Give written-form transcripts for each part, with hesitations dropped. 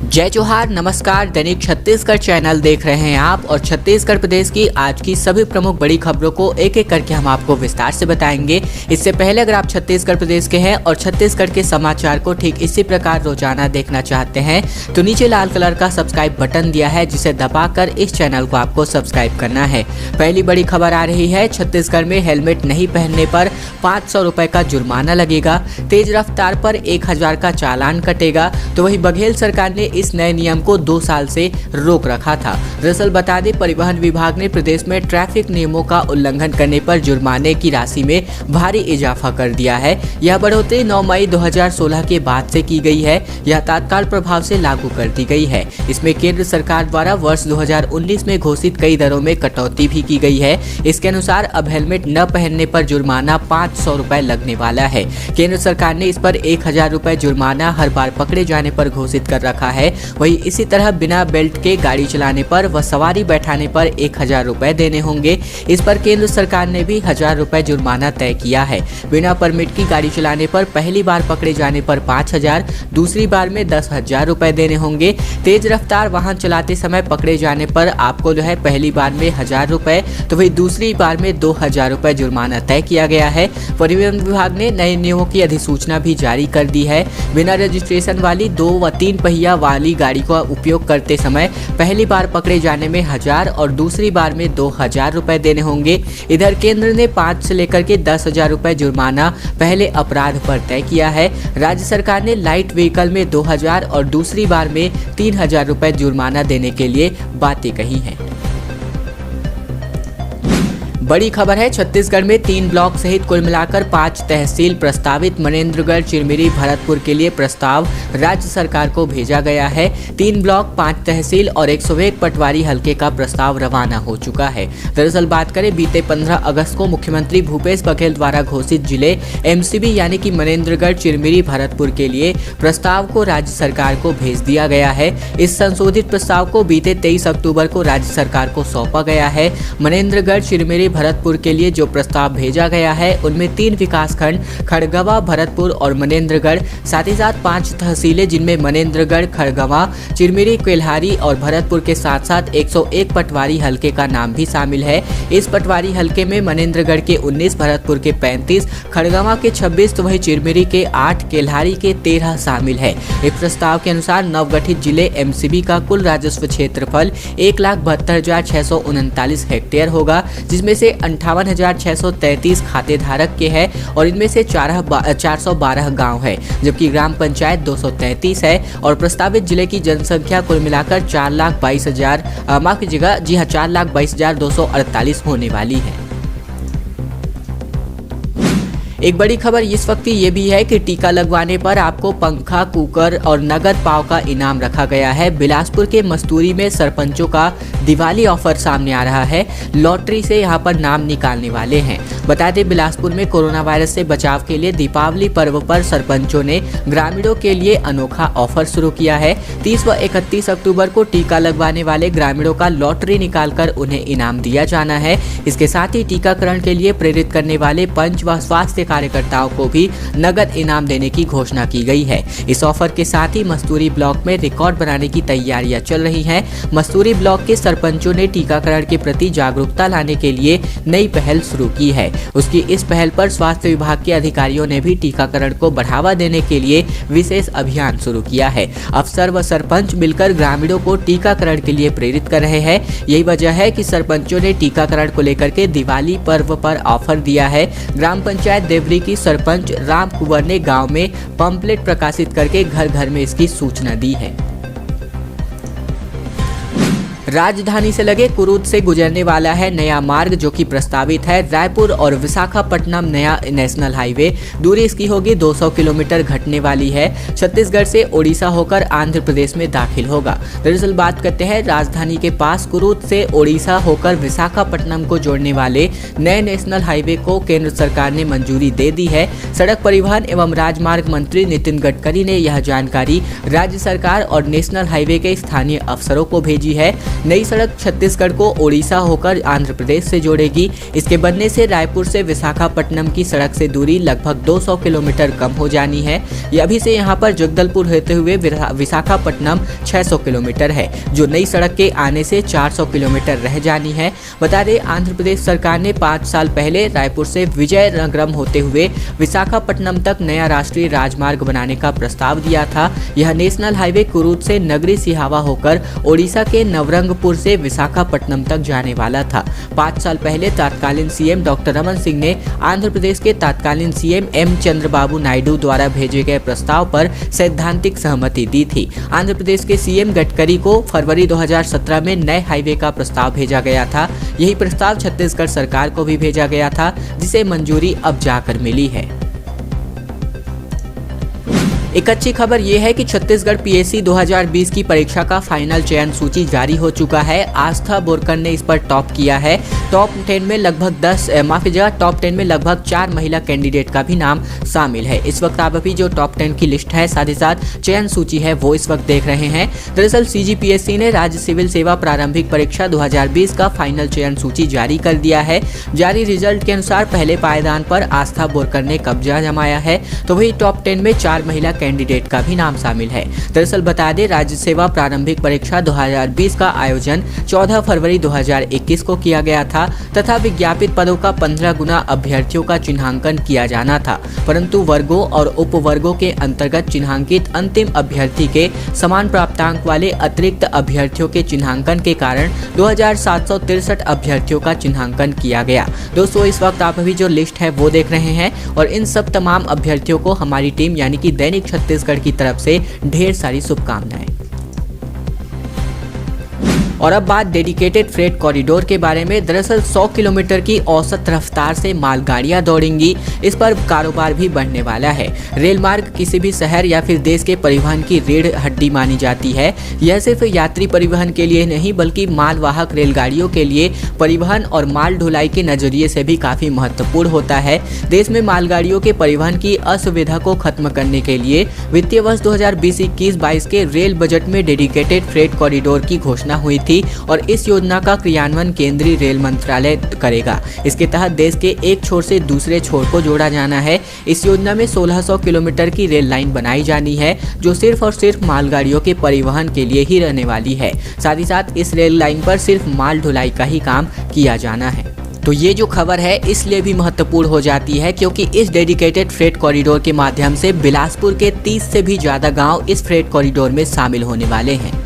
जय जोहार, नमस्कार। दैनिक छत्तीसगढ़ चैनल देख रहे हैं आप और छत्तीसगढ़ प्रदेश की आज की सभी प्रमुख बड़ी खबरों को एक एक करके हम आपको विस्तार से बताएंगे। इससे पहले अगर आप छत्तीसगढ़ प्रदेश के हैं और छत्तीसगढ़ के समाचार को ठीक इसी प्रकार रोजाना देखना चाहते हैं तो नीचे लाल कलर का सब्सक्राइब बटन दिया है जिसे दबाकर इस चैनल को आपको सब्सक्राइब करना है। पहली बड़ी खबर आ रही है, छत्तीसगढ़ में हेलमेट नहीं पहनने पर 500 रुपए का जुर्माना लगेगा, तेज रफ्तार पर 1000 का चालान कटेगा। तो वही बघेल सरकार ने इस नए नियम को 2 साल से रोक रखा था। दरअसल बता दें, परिवहन विभाग ने प्रदेश में ट्रैफिक नियमों का उल्लंघन करने पर जुर्माने की राशि में भारी इजाफा कर दिया है। यह बढ़ोतरी 9 मई 2016 के बाद से की गई है। यह तत्काल प्रभाव से लागू कर दी गई है। इसमें केंद्र सरकार द्वारा वर्ष 2019 में घोषित कई दरों में कटौती भी की गई है। इसके अनुसार अब हेलमेट न पहनने पर जुर्माना 500 रुपए लगने वाला है। केंद्र सरकार ने इस पर 1000 रुपए जुर्माना हर बार पकड़े जाने पर घोषित कर रखा है। वहीं इसी तरह बिना बेल्ट के गाड़ी चलाने पर व सवारी बैठाने पर 1000 रुपए देने होंगे। इस पर केंद्र सरकार ने भी 1000 रुपए जुर्माना तय किया है। बिना परमिट की गाड़ी चलाने पर पहली बार पकड़े जाने पर 5000, दूसरी बार में 10,000 रुपए देने होंगे। तेज रफ्तार वाहन चलाते समय पकड़े जाने पर आपको पहली बार में 1000 रुपए तो वही दूसरी बार में 2000 रुपए जुर्माना तय किया गया है। परिवहन विभाग ने नए नियमों की अधिसूचना भी जारी कर दी है। बिना रजिस्ट्रेशन वाली 2 व 3 पहिया वाली गाड़ी का उपयोग करते समय पहली बार पकड़े जाने में 1000 और दूसरी बार में 2000 रुपए देने होंगे। इधर केंद्र ने 5 से लेकर के 10,000 रुपए जुर्माना पहले अपराध पर तय किया है। राज्य सरकार ने लाइट व्हीकल में 2000 और दूसरी बार में 3000 रुपए जुर्माना देने के लिए बातें कही हैं। बड़ी खबर है, छत्तीसगढ़ में 3 ब्लॉक सहित कुल मिलाकर 5 तहसील प्रस्तावित। मनेन्द्रगढ़, चिरमिरी, भरतपुर के लिए प्रस्ताव राज्य सरकार को भेजा गया है। 3 ब्लॉक, 5 तहसील और 101 पटवारी हल्के का प्रस्ताव रवाना हो चुका है। दरअसल बात करें, बीते 15 अगस्त को मुख्यमंत्री भूपेश बघेल द्वारा घोषित जिले एमसीबी यानी कि मनेन्द्रगढ़, चिरमिरी, भरतपुर के लिए प्रस्ताव को राज्य सरकार को भेज दिया गया है। इस संशोधित प्रस्ताव को बीते 23 अक्टूबर को राज्य सरकार को सौंपा गया है। मनेन्द्रगढ़, चिरमिरी, भरतपुर के लिए जो प्रस्ताव भेजा गया है उनमें 3 विकासखंड खड़गवा, भरतपुर और मनेन्द्रगढ़, साथ ही साथ 5 तहसीलें जिनमें मनेन्द्रगढ़, खड़गवा, चिरमिरी, केल्हारी और भरतपुर के साथ साथ 101 पटवारी हल्के का नाम भी शामिल है। इस पटवारी हल्के में मनेन्द्रगढ़ के 19, भरतपुर के 35, खड़गवा के 26 तो वही चिरमिरी के 8, केल्हारी के 13 शामिल है। इस प्रस्ताव के अनुसार नवगठित जिले एमसीबी का कुल राजस्व क्षेत्रफल 1,72,639 हेक्टेयर होगा, जिसमें से 58,633 खाते धारक के हैं और इनमें से 412 गांव है, जबकि ग्राम पंचायत 233 है। और प्रस्तावित जिले की जनसंख्या कुल मिलाकर 4,22,248 होने वाली है। एक बड़ी खबर इस वक्त ये भी है कि टीका लगवाने पर आपको पंखा, कुकर और नगद पाव का इनाम रखा गया है। बिलासपुर के मस्तूरी में सरपंचों का दिवाली ऑफर सामने आ रहा है। लॉटरी से यहां पर नाम निकालने वाले हैं। बता दें, बिलासपुर में कोरोना वायरस से बचाव के लिए दीपावली पर्व पर सरपंचों ने ग्रामीणों के लिए अनोखा ऑफर शुरू किया है। 30 व 31 अक्टूबर को टीका लगवाने वाले ग्रामीणों का लॉटरी निकालकर उन्हें इनाम दिया जाना है। इसके साथ ही टीकाकरण के लिए प्रेरित करने वाले पंच व स्वास्थ्य कार्यकर्ताओं को भी नगद इनाम देने की घोषणा की गई है। इस ऑफर के साथ ही मस्तूरी ब्लॉक में रिकॉर्ड बनाने की तैयारियां चल रही हैं। मस्तूरी ब्लॉक के सरपंचों ने टीकाकरण के प्रति जागरूकता लाने के लिए नई पहल शुरू की है। उसकी इस पहल पर स्वास्थ्य विभाग के अधिकारियों ने भी टीकाकरण को बढ़ावा देने के लिए विशेष अभियान शुरू किया है। अफसर व सरपंच मिलकर ग्रामीणों को टीकाकरण के लिए प्रेरित कर रहे हैं। यही वजह है कि सरपंचों ने टीकाकरण को लेकर के दिवाली पर्व पर ऑफर दिया है। ग्राम पंचायत देवरी की सरपंच राम कुंवर ने गांव में पंपलेट प्रकाशित करके घर घर में इसकी सूचना दी है। राजधानी से लगे कुरूद से गुजरने वाला है नया मार्ग जो कि प्रस्तावित है। रायपुर और विशाखापट्टनम नया नेशनल हाईवे, दूरी इसकी होगी 200 किलोमीटर घटने वाली है। छत्तीसगढ़ से ओडिशा होकर आंध्र प्रदेश में दाखिल होगा। दरअसल बात करते हैं, राजधानी के पास कुरूद से ओडिशा होकर विशाखापट्टनम को जोड़ने वाले नए नेशनल हाईवे को केंद्र सरकार ने मंजूरी दे दी है। सड़क परिवहन एवं राजमार्ग मंत्री नितिन गडकरी ने यह जानकारी राज्य सरकार और नेशनल हाईवे के स्थानीय अफसरों को भेजी है। नई सड़क छत्तीसगढ़ को ओडिशा होकर आंध्र प्रदेश से जोड़ेगी। इसके बनने से रायपुर से विशाखापट्टनम की सड़क से दूरी लगभग 200 किलोमीटर कम हो जानी है। अभी से यहाँ पर जगदलपुर होते हुए विशाखापट्टनम 600 किलोमीटर है, जो नई सड़क के आने से 400 किलोमीटर रह जानी है। बता दें, आंध्र प्रदेश सरकार ने 5 साल पहले रायपुर से विजयनगरम होते हुए विशाखापट्टनम तक नया राष्ट्रीय राजमार्ग बनाने का प्रस्ताव दिया था। यह नेशनल हाईवे कुरूद से नगरी सिहावा होकर ओडिशा के नवरंगपुर से विशाखापट्टनम तक जाने वाला था। 5 साल पहले तत्कालीन सीएम डॉक्टर रमन सिंह ने आंध्र प्रदेश के तत्कालीन सीएम एम चंद्रबाबू नायडू द्वारा भेजे गए प्रस्ताव पर सैद्धांतिक सहमति दी थी। आंध्र प्रदेश के सीएम गडकरी को फरवरी 2017 में नए हाईवे का प्रस्ताव भेजा गया था। यही प्रस्ताव छत्तीसगढ़ सरकार को भी भेजा गया था, जिसे मंजूरी अब जाकर मिली है। एक अच्छी खबर यह है कि छत्तीसगढ़ पीएससी 2020 की परीक्षा का फाइनल चयन सूची जारी हो चुका है। आस्था बोरकर ने इस पर टॉप किया है। टॉप 10 में लगभग 4 महिला कैंडिडेट का भी नाम शामिल है। इस वक्त आप अभी जो टॉप 10 की लिस्ट है, साथ ही साथ चयन सूची है, वो इस वक्त देख रहे हैं। दरअसल सीजीपीएससी ने राज्य सिविल सेवा प्रारंभिक परीक्षा 2020 का फाइनल चयन सूची जारी कर दिया है। जारी रिजल्ट के अनुसार पहले पायदान पर आस्था बोरकर ने कब्जा जमाया है, तो वही टॉप 10 में 4 महिला कैंडिडेट का भी नाम शामिल है। दरअसल बता दें, राज्य सेवा प्रारंभिक परीक्षा 2020 का आयोजन 14 फरवरी 2021 को किया गया था तथा विज्ञापित पदों का 15 गुना अभ्यर्थियों का चिन्हांकन किया जाना था, परंतु वर्गों और उपवर्गों के अंतर्गत चिन्हांकित अंतिम अभ्यर्थी के समान प्राप्तांक वाले अतिरिक्त अभ्यर्थियों के चिन्हांकन के कारण 2763 अभ्यर्थियों का चिन्हांकन किया गया। दोस्तों, इस वक्त आप अभी जो लिस्ट है वो देख रहे हैं और इन सब तमाम अभ्यर्थियों को हमारी टीम यानी कि दैनिक छत्तीसगढ़ की तरफ से ढेर सारी शुभकामनाएं। और अब बात डेडिकेटेड फ्रेट कॉरिडोर के बारे में। दरअसल 100 किलोमीटर की औसत रफ्तार से मालगाड़ियां दौड़ेंगी। इस पर कारोबार भी बढ़ने वाला है। रेल मार्ग किसी भी शहर या फिर देश के परिवहन की रीढ़ हड्डी मानी जाती है। यह सिर्फ यात्री परिवहन के लिए नहीं बल्कि मालवाहक रेलगाड़ियों के लिए परिवहन और माल ढुलाई के नजरिए से भी काफी महत्वपूर्ण होता है। देश में मालगाड़ियों के परिवहन की असुविधा को खत्म करने के लिए वित्तीय वर्ष 2020-21-22 के रेल बजट में डेडिकेटेड फ्रेट कॉरिडोर की घोषणा हुई थी और इस योजना का क्रियान्वयन केंद्रीय रेल मंत्रालय करेगा। इसके तहत देश के एक छोर से दूसरे छोर को जोड़ा जाना है। इस योजना में 1600 किलोमीटर की रेल लाइन बनाई जानी है, जो सिर्फ और सिर्फ मालगाड़ियों के परिवहन के लिए ही रहने वाली है। साथ ही साथ इस रेल लाइन पर सिर्फ माल ढुलाई का ही काम किया जाना है। तो ये जो खबर है इसलिए भी महत्वपूर्ण हो जाती है क्योंकि इस डेडिकेटेड फ्रेट कॉरिडोर के माध्यम से बिलासपुर के 30 से भी ज्यादा गांव इस फ्रेट कॉरिडोर में शामिल होने वाले हैं।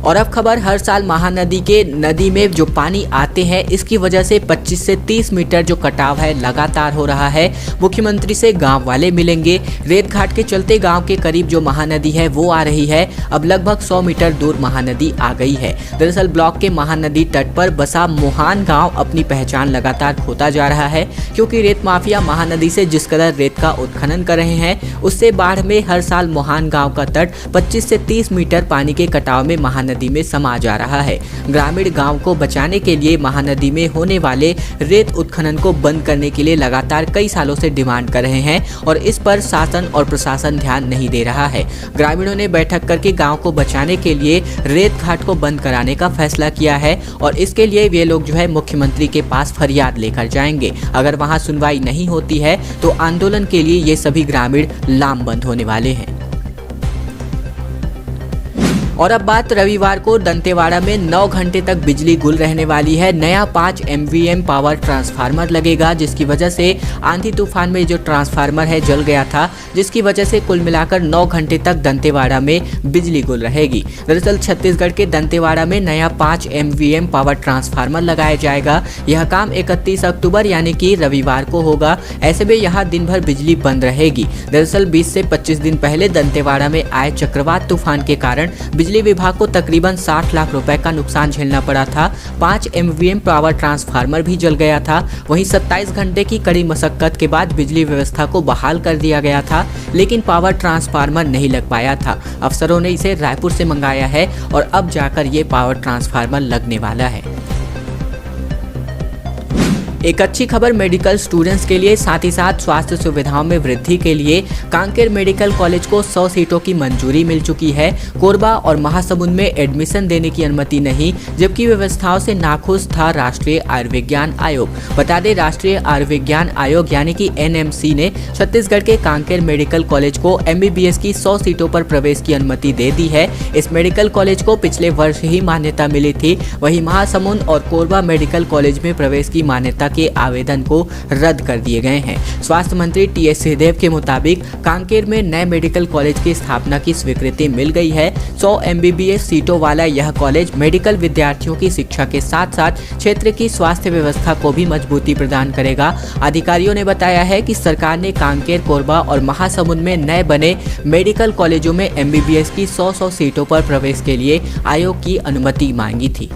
और अब खबर, हर साल महानदी के नदी में जो पानी आते हैं इसकी वजह से 25 से 30 मीटर जो कटाव है लगातार हो रहा है। मुख्यमंत्री से गांव वाले मिलेंगे। रेत घाट के चलते गांव के करीब जो महानदी है वो आ रही है। अब लगभग 100 मीटर दूर महानदी आ गई है। दरअसल ब्लॉक के महानदी तट पर बसा मोहान गांव अपनी पहचान लगातार खोता जा रहा है, क्योंकि रेत माफिया महानदी से जिस कदर रेत का उत्खनन कर रहे हैं उससे बाढ़ में हर साल मोहान गाँव का तट 25 से 30 मीटर पानी के कटाव में महानदी में समा जा रहा है। ग्रामीण गांव को बचाने के लिए महानदी में होने वाले रेत उत्खनन को बंद करने के लिए लगातार कई सालों से डिमांड कर रहे हैं और इस पर शासन और प्रशासन ध्यान नहीं दे रहा है। ग्रामीणों ने बैठक करके गांव को बचाने के लिए रेत घाट को बंद कराने का फैसला किया है और इसके लिए वे लोग जो है मुख्यमंत्री के पास फरियाद लेकर जाएंगे। अगर वहां सुनवाई नहीं होती है तो आंदोलन के लिए ये सभी ग्रामीण लामबंद होने वाले हैं। और अब बात, रविवार को दंतेवाड़ा में 9 घंटे तक बिजली गुल रहने वाली है। नया 5 MVA पावर ट्रांसफार्मर लगेगा, जिसकी वजह से आंधी तूफान में जो ट्रांसफार्मर है जल गया था, जिसकी वजह से कुल मिलाकर 9 घंटे तक दंतेवाड़ा में बिजली गुल रहेगी। दरअसल छत्तीसगढ़ के दंतेवाड़ा में नया 5 MVA पावर ट्रांसफार्मर लगाया जाएगा। यह काम 31 अक्टूबर यानी कि रविवार को होगा। ऐसे में यहाँ दिन भर बिजली बंद रहेगी। दरअसल 20 से 25 दिन पहले दंतेवाड़ा में आए चक्रवात तूफान के कारण बिजली विभाग को तकरीबन 60 लाख रुपए का नुकसान झेलना पड़ा था। 5 MVA पावर ट्रांसफार्मर भी जल गया था। वहीं 27 घंटे की कड़ी मशक्कत के बाद बिजली व्यवस्था को बहाल कर दिया गया था, लेकिन पावर ट्रांसफार्मर नहीं लग पाया था। अफसरों ने इसे रायपुर से मंगाया है और अब जाकर ये पावर ट्रांसफार्मर लगने वाला है। एक अच्छी खबर मेडिकल स्टूडेंट्स के लिए, साथ ही साथ स्वास्थ्य सुविधाओं में वृद्धि के लिए कांकेर मेडिकल कॉलेज को 100 सीटों की मंजूरी मिल चुकी है। कोरबा और महासमुंद में एडमिशन देने की अनुमति नहीं, जबकि व्यवस्थाओं से नाखुश था राष्ट्रीय आयुर्विज्ञान आयोग। बता दें, राष्ट्रीय आयुर्विज्ञान आयोग यानी कि NMC ने छत्तीसगढ़ के कांकेर मेडिकल कॉलेज को MBBS की 100 सीटों पर प्रवेश की अनुमति दे दी है। इस मेडिकल कॉलेज को पिछले वर्ष ही मान्यता मिली थी। वहीं महासमुंद और कोरबा मेडिकल कॉलेज में प्रवेश की मान्यता के आवेदन को रद्द कर दिए गए हैं। स्वास्थ्य मंत्री TS सिंहदेव के मुताबिक कांकेर में नए मेडिकल कॉलेज की स्थापना की स्वीकृति मिल गई है। 100 MBBS सीटों वाला यह कॉलेज मेडिकल विद्यार्थियों की शिक्षा के साथ साथ क्षेत्र की स्वास्थ्य व्यवस्था को भी मजबूती प्रदान करेगा। अधिकारियों ने बताया है कि सरकार ने कांकेर, कोरबा और महासमुंद में नए बने मेडिकल कॉलेजों में MBBS की 100 सीटों पर प्रवेश के लिए आयोग की अनुमति मांगी थी।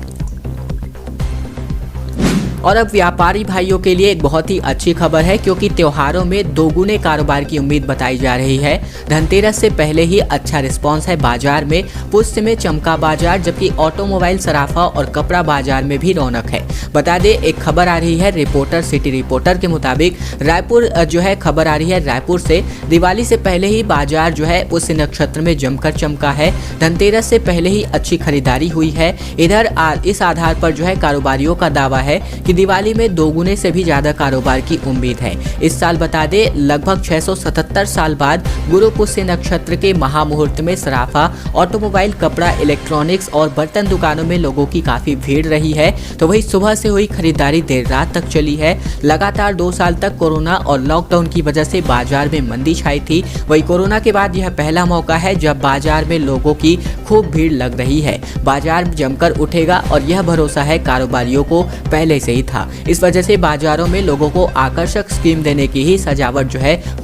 और अब व्यापारी भाइयों के लिए एक बहुत ही अच्छी खबर है, क्योंकि त्योहारों में दोगुने कारोबार की उम्मीद बताई जा रही है। धनतेरस से पहले ही अच्छा रिस्पांस है बाजार में। पुष्य में चमका बाजार, जबकि ऑटोमोबाइल, सराफा और कपड़ा बाजार में भी रौनक है। बता दें, एक खबर आ रही है रिपोर्टर सिटी रिपोर्टर के मुताबिक, रायपुर खबर आ रही है रायपुर से, दिवाली से पहले ही बाजार पुष्य नक्षत्र में जमकर चमका है। धनतेरस से पहले ही अच्छी खरीदारी हुई है। इधर इस आधार पर कारोबारियों का दावा है कि दिवाली में दोगुने से भी ज्यादा कारोबार की उम्मीद है। इस साल बता दें, लगभग 677 साल बाद गुरु पुष्य नक्षत्र के महामुहूर्त में सराफा, ऑटोमोबाइल, कपड़ा, इलेक्ट्रॉनिक्स और बर्तन दुकानों में लोगों की काफी भीड़ रही है। तो वही सुबह से हुई खरीदारी देर रात तक चली है। लगातार 2 साल तक कोरोना और लॉकडाउन की वजह से बाजार में मंदी छाई थी। वही कोरोना के बाद यह पहला मौका है जब बाजार में लोगों की खूब भीड़ लग रही है। बाजार जमकर उठेगा और यह भरोसा है कारोबारियों को पहले से ही था। इस वजह से बाजारों में लोगों को आकर्षक स्कीम देने की ही सजावट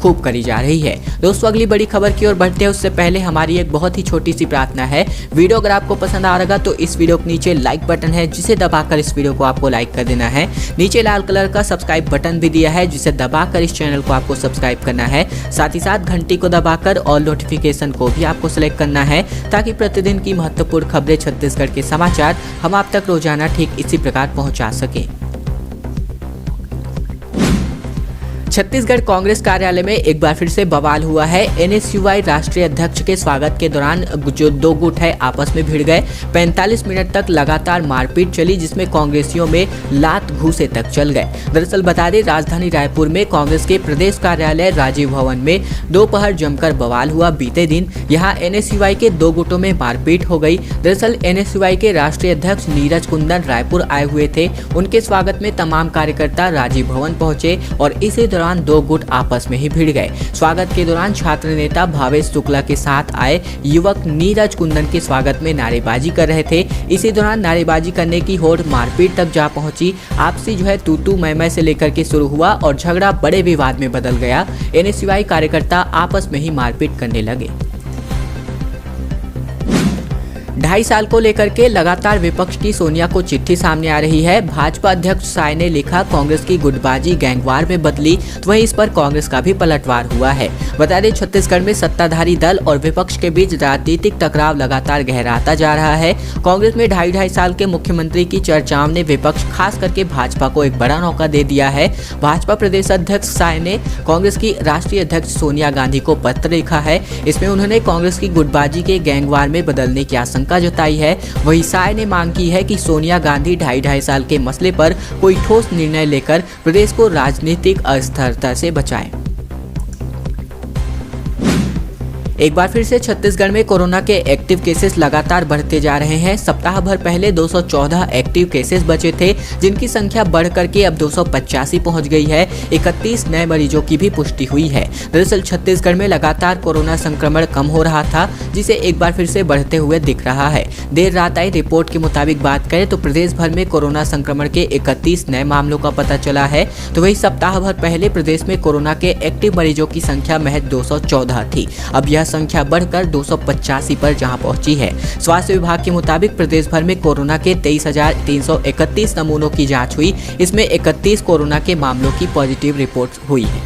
खूब करी जा रही है। दोस्तों, अगली बड़ी खबर की ओर बढ़ते हैं उससे पहले हमारी एक बहुत ही छोटी सी प्रार्थना है। वीडियो अगर आपको पसंद आ रहा तो इस वीडियो के नीचे लाइक बटन है, जिसे दबाकर इस वीडियो को आपको लाइक कर देना है। नीचे लाल कलर का सब्सक्राइब बटन भी दिया है, जिसे दबाकर इस चैनल को आपको सब्सक्राइब करना है। साथ ही साथ घंटी को दबाकर ऑल नोटिफिकेशन को भी आपको सिलेक्ट करना है, ताकि प्रतिदिन की महत्वपूर्ण खबरें, छत्तीसगढ़ के समाचार हम आप तक रोजाना ठीक इसी प्रकार पहुंचा सके। छत्तीसगढ़ कांग्रेस कार्यालय में एक बार फिर से बवाल हुआ है। NSUI राष्ट्रीय अध्यक्ष के स्वागत के दौरान जो 2 गुट है आपस में भिड़ गए। 45 मिनट तक लगातार मारपीट चली, जिसमें कांग्रेसियों में लात घूसे तक चल गए। दरअसल बता दें, राजधानी रायपुर में कांग्रेस के प्रदेश कार्यालय राजीव भवन में दोपहर जमकर बवाल हुआ। बीते दिन यहाँ NSUI के 2 गुटों में मारपीट हो गई। दरअसल NSUI के राष्ट्रीय अध्यक्ष नीरज कुंदन रायपुर आए हुए थे। उनके स्वागत में तमाम कार्यकर्ता राजीव भवन पहुंचे और इसी दौरान 2 गुट आपस में ही भिड़ गए। स्वागत के दौरान छात्र नेता भावेश शुक्ला के साथ आए युवक नीरज कुंदन के स्वागत में नारेबाजी कर रहे थे। इसी दौरान नारेबाजी करने की होड़ मारपीट तक जा पहुंची। आपसी तू मैं से लेकर के शुरू हुआ और झगड़ा बड़े विवाद में बदल गया। NSUI कार्यकर्ता आपस में ही मारपीट करने लगे। 2.5 साल को लेकर के लगातार विपक्ष की सोनिया को चिट्ठी सामने आ रही है। भाजपा अध्यक्ष साय ने लिखा, कांग्रेस की गुटबाजी गैंगवार में बदली, तो वहीं इस पर कांग्रेस का भी पलटवार हुआ है। बता दें, छत्तीसगढ़ में सत्ताधारी दल और विपक्ष के बीच राजनीतिक टकराव लगातार गहराता जा रहा है। कांग्रेस में 2.5 साल के मुख्यमंत्री की चर्चाओं ने विपक्ष, खास करके भाजपा को एक बड़ा मौका दे दिया है। भाजपा प्रदेश अध्यक्ष साय ने कांग्रेस की राष्ट्रीय अध्यक्ष सोनिया गांधी को पत्र लिखा है। इसमें उन्होंने कांग्रेस की गुटबाजी के गैंगवार में बदलने की आशंका जताई है। वहीं साय ने मांग की है कि सोनिया गांधी 2.5 साल के मसले पर कोई ठोस निर्णय लेकर प्रदेश को राजनीतिक अस्थिरता से बचाएं। एक बार फिर से छत्तीसगढ़ में कोरोना के एक्टिव केसेस लगातार बढ़ते जा रहे हैं। सप्ताह भर पहले 214 एक्टिव केसेस बचे थे, जिनकी संख्या बढ़ करके अब 285 पहुंच गई है। 31 नए मरीजों की भी पुष्टि हुई है। दरअसल छत्तीसगढ़ में लगातार कोरोना संक्रमण कम हो रहा था, जिसे एक बार फिर से बढ़ते हुए दिख रहा है। देर रात आई रिपोर्ट के मुताबिक बात करें तो प्रदेश भर में कोरोना संक्रमण के 31 नए मामलों का पता चला है। तो वही सप्ताह भर पहले प्रदेश में कोरोना के एक्टिव मरीजों की संख्या महज 214 थी। अब यह संख्या बढ़कर 285 पर जहां पहुंची है। स्वास्थ्य विभाग के मुताबिक प्रदेश भर में कोरोना के 23,331 नमूनों की जांच हुई। इसमें 31 कोरोना के मामलों की पॉजिटिव रिपोर्ट हुई है।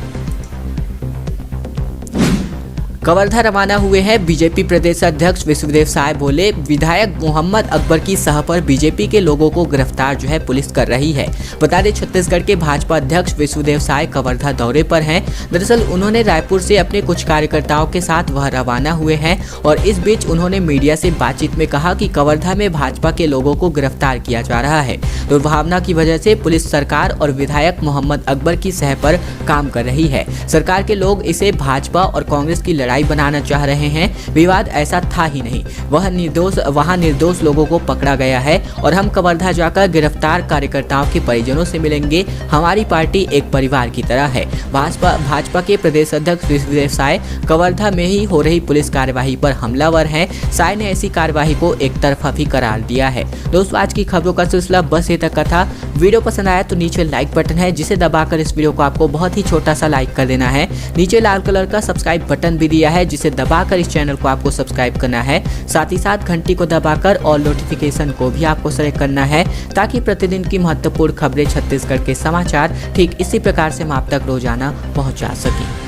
कवर्धा रवाना हुए हैं। बीजेपी प्रदेश अध्यक्ष विश्वदेव साय बोले, विधायक मोहम्मद अकबर की सह पर बीजेपी के लोगों को गिरफ्तार पुलिस कर रही है। बता दें, छत्तीसगढ़ के भाजपा अध्यक्ष विश्वदेव साय कवर्धा दौरे पर हैं। दरअसल उन्होंने रायपुर से अपने कुछ कार्यकर्ताओं के साथ वह रवाना हुए हैं और इस बीच उन्होंने मीडिया से बातचीत में कहा कि कवर्धा में भाजपा के लोगों को गिरफ्तार किया जा रहा है। दुर्भावना की वजह से पुलिस सरकार और विधायक मोहम्मद अकबर की सह पर काम कर रही है। सरकार के लोग इसे भाजपा और कांग्रेस की लड़ाई बनाना चाह रहे हैं। विवाद ऐसा था ही नहीं। वहां निर्दोष लोगों को पकड़ा गया है और हम कवर्धा जाकर गिरफ्तार कार्यकर्ताओं के परिजनों से मिलेंगे। हमारी पार्टी एक परिवार की तरह है। भाजपा के प्रदेश अध्यक्ष विश्वदेव साय कवर्धा में ही हो रही पुलिस कार्यवाही पर हमलावर हैं। साय ने ऐसी कार्यवाही को एक तरफा भी करार दिया है। दोस्तों, आज की खबरों का सिलसिला बस ये तक का था। वीडियो पसंद आया तो नीचे लाइक बटन है, जिसे दबाकर इस वीडियो को आपको बहुत ही छोटा सा लाइक कर देना है। नीचे लाल कलर का सब्सक्राइब बटन भी दिया है, जिसे दबाकर इस चैनल को आपको सब्सक्राइब करना है। साथ ही साथ घंटी को दबाकर और नोटिफिकेशन को भी आपको सेलेक्ट करना है, ताकि प्रतिदिन की महत्वपूर्ण खबरें, छत्तीसगढ़ के समाचार ठीक इसी प्रकार से हम आप तक रोजाना पहुंचा सकें।